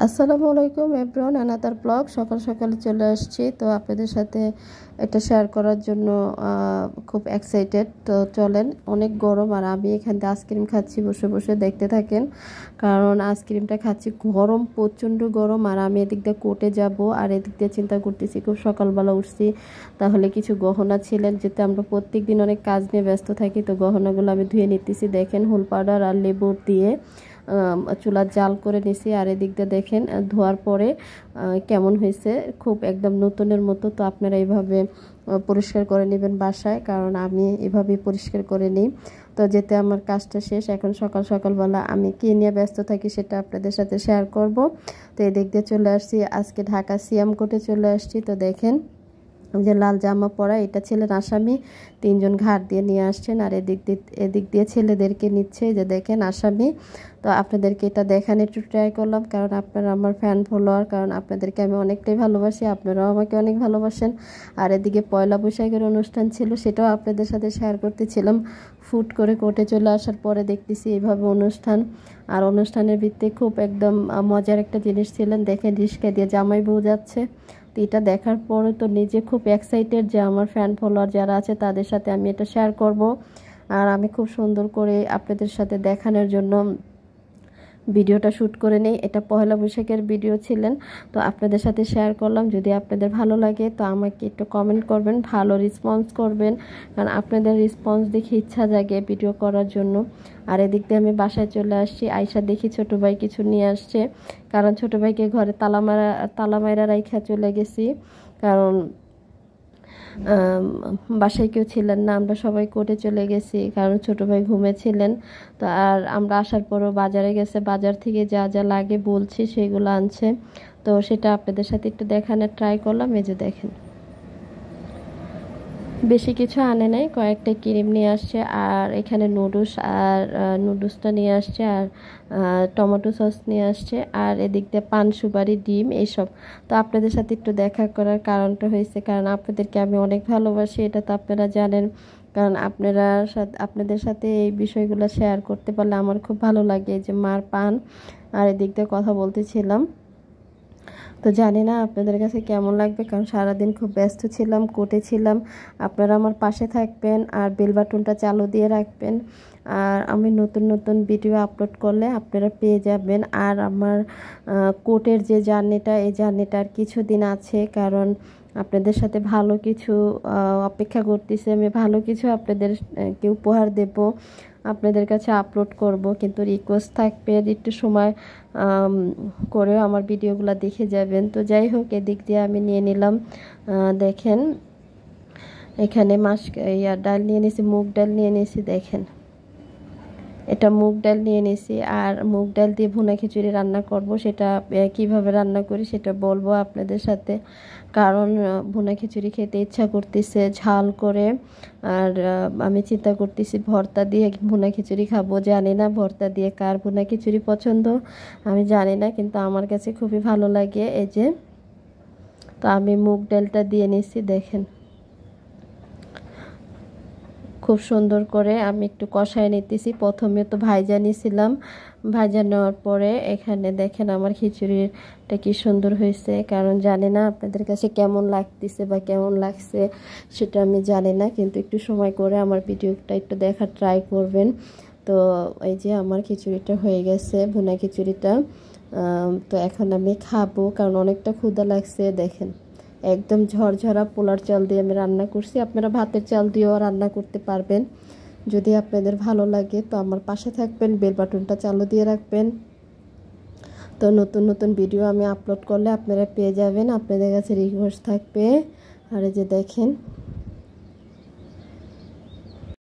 আসসালামু আলাইকুম everyone, another blog. সকাল সকালে চলে আসছি তো আপনাদের সাথে এটা শেয়ার করার জন্য খুব এক্সাইটেড। তো চলেন, অনেক গরম আর আমি এখান থেকে আইসক্রিম খাচ্ছি বসে বসে, দেখতে থাকেন। কারণ আইসক্রিমটা খাচ্ছি, গরম, প্রচণ্ড গরম। আর আমি এদিক দিয়ে কোর্টে যাব, আর এদিক দিয়ে চিন্তা করতেছি, খুব সকালবেলা উঠছি, তাহলে কিছু গহনা ছিলেন, যেতে আমরা প্রত্যেক দিন অনেক কাজ নিয়ে ব্যস্ত থাকি। তো গহনাগুলো আমি ধুয়ে নিতেছি, দেখেন হুল পাউডার আর লেবু দিয়ে চুলা জাল করে নিছি। আর এদিক দিয়ে দেখেন ধোয়ার পরে কেমন হয়েছে, খুব একদম নতুনের মতো। তো আপনারা এইভাবে পরিষ্কার করে নেবেন বাসায়, কারণ আমি এভাবেই পরিষ্কার করে নিই। তো যেতে আমার কাজটা শেষ। এখন সকাল সকালবেলা আমি কী নিয়ে ব্যস্ত থাকি সেটা আপনাদের সাথে শেয়ার করব। তো এদিক দিয়ে চলে আসছি, আজকে ঢাকা সিএম কোর্টে চলে আসছি। তো দেখেন যে লাল জামা পরা, এটা ছিলেন আসামি, তিনজন ঘাট দিয়ে নিয়ে আসছেন। আর এদিক দিয়ে ছেলেদেরকে নিচ্ছে, যে দেখেন আসামি। তো আপনাদেরকে এটা দেখানো একটু ট্রাই করলাম, কারণ আপনারা আমার ফ্যান ফলোয়ার, কারণ আপনাদেরকে আমি অনেকটাই ভালোবাসি, আপনারাও আমাকে অনেক ভালোবাসেন। আর এদিকে পয়লা বৈশাখের অনুষ্ঠান ছিল, সেটাও আপনাদের সাথে শেয়ার করতেছিলাম। ফুট করে কোর্টে চলে আসার পরে দেখতেছি এইভাবে অনুষ্ঠান। আর অনুষ্ঠানের ভিত্তি খুব একদম মজার একটা জিনিস ছিলেন, দেখেন রিস্কা দিয়ে জামাই বউ যাচ্ছে। তো এটা দেখার পরে তো নিজে খুব এক্সাইটেড যে আমার ফ্যান ফলোয়ার যারা আছে তাদের সাথে আমি এটা শেয়ার করব। আর আমি খুব সুন্দর করে আপনাদের সাথে দেখানোর জন্য ভিডিওটা শ্যুট করে নেই। এটা পয়লা বৈশাখের ভিডিও ছিলেন, তো আপনাদের সাথে শেয়ার করলাম। যদি আপনাদের ভালো লাগে তো আমাকে একটু কমেন্ট করবেন, ভালো রেসপন্স করবেন, কারণ আপনাদের রেসপন্স দেখে ইচ্ছা জাগে ভিডিও করার জন্য। আর এদিক দিয়ে আমি বাসায় চলে আসছি, আয়শা দেখি ছোটো ভাই কিছু নিয়ে আসছে, কারণ ছোটো ভাইকে ঘরে তালা মারা রাইখা চলে গেছি, কারণ বাসায় কেউ ছিলেন না, আমরা সবাই কোর্টে চলে গেছি, কারণ ছোটো ভাই ঘুমেছিলেন। তো আর আমরা আসার পরও বাজারে গেছে, বাজার থেকে যা যা লাগে বলছি সেগুলো আনছে। তো সেটা আপনাদের সাথে একটু দেখানোর ট্রাই করলাম। এই যে দেখেন, বেশি কিছু আনে নাই, কয়েকটা ক্রিম নিয়ে আসছে, আর এখানে নুডলস, আর নুডলসটা নিয়ে আসছে, আর টমেটো সস নিয়ে আসছে, আর এদিক দিয়ে পান সুপারি, ডিম, এইসব। তো আপনাদের সাথে একটু দেখা করার কারণটা হয়েছে, কারণ আপনাদেরকে আমি অনেক ভালোবাসি, এটা তো আপনারা জানেন। কারণ আপনাদের সাথে এই বিষয়গুলো শেয়ার করতে পারলে আমার খুব ভালো লাগে। যে মার পান, আর এদিক দিয়ে কথা বলতেছিলাম। তো জানি না আপনাদের কাছে কেমন লাগবে, কারণ সারাদিন খুব ব্যস্ত ছিলাম, কোর্টে ছিলাম। আপনারা আমার পাশে থাকবেন, আর বেল বাটনটা চালু দিয়ে রাখবেন, আর আমি নতুন নতুন ভিডিও আপলোড করলে আপনারা পেয়ে যাবেন। আর আমার কোর্টের যে জার্নিটা, এই জার্নিটার কিছুদিন আছে, কারণ আপনাদের সাথে ভালো কিছু অপেক্ষা করতেছে। আমি ভালো কিছু আপনাদেরকে উপহার দেব, আপনাদের কাছে আপলোড করব, কিন্তু রিকোয়েস্ট থাকবে একটু সময় করেও আমার ভিডিওগুলো দেখে যাবেন। তো যাই হোক, এদিক দিয়ে আমি নিয়ে নিলাম, দেখেন এখানে ডাল নিয়ে নিয়েছি, মুগ ডাল নিয়ে নিয়েছি, দেখেন এটা মুগ ডাল নিয়ে নিয়েছি। আর মুগ ডাল দিয়ে ভুনা খিচুড়ি রান্না করব, সেটা কিভাবে রান্না করি সেটা বলবো আপনাদের সাথে, কারণ ভুনা খিচুড়ি খেতে ইচ্ছা করতেছে ঝাল করে। আর আমি চিন্তা করতেছি ভর্তা দিয়ে ভুনা খিচুড়ি খাবো। জানি না ভর্তা দিয়ে কার ভুনা খিচুড়ি পছন্দ, আমি জানি না, কিন্তু আমার কাছে খুবই ভালো লাগে। এই যে, তো আমি মুগ ডালটা দিয়ে নিচ্ছি, দেখেন খুব সুন্দর করে আমি একটু কষায় নিতেছি। প্রথমে তো ভাইজা নিয়েছিলাম, ভাজা নেওয়ার পরে এখানে দেখেন আমার খিচুড়িটা কি সুন্দর হয়েছে। কারণ জানি না আপনাদের কাছে কেমন লাগতেছে বা কেমন লাগছে সেটা আমি জানি না, কিন্তু একটু সময় করে আমার ভিডিওটা একটু দেখার ট্রাই করবেন। তো এই যে আমার খিচুড়িটা হয়ে গেছে, ভুনা খিচুড়িটা। তো এখন আমি খাবো, কারণ অনেকটা ক্ষুধা লাগছে। দেখেন একদম ঝরঝরা পোলার চাল দিয়ে আমি রান্না করছি, আপনারা ভাতের চাল দিয়েও রান্না করতে পারবেন। যদি আপনাদের ভালো লাগে তো আমার পাশে থাকবেন, বেল বাটনটা চালু দিয়ে রাখবেন। তো নতুন নতুন ভিডিও আমি আপলোড করলে আপনারা পেয়ে যাবেন, আপনাদের কাছে রিকোয়েস্ট থাকবে। আর এই যে দেখেন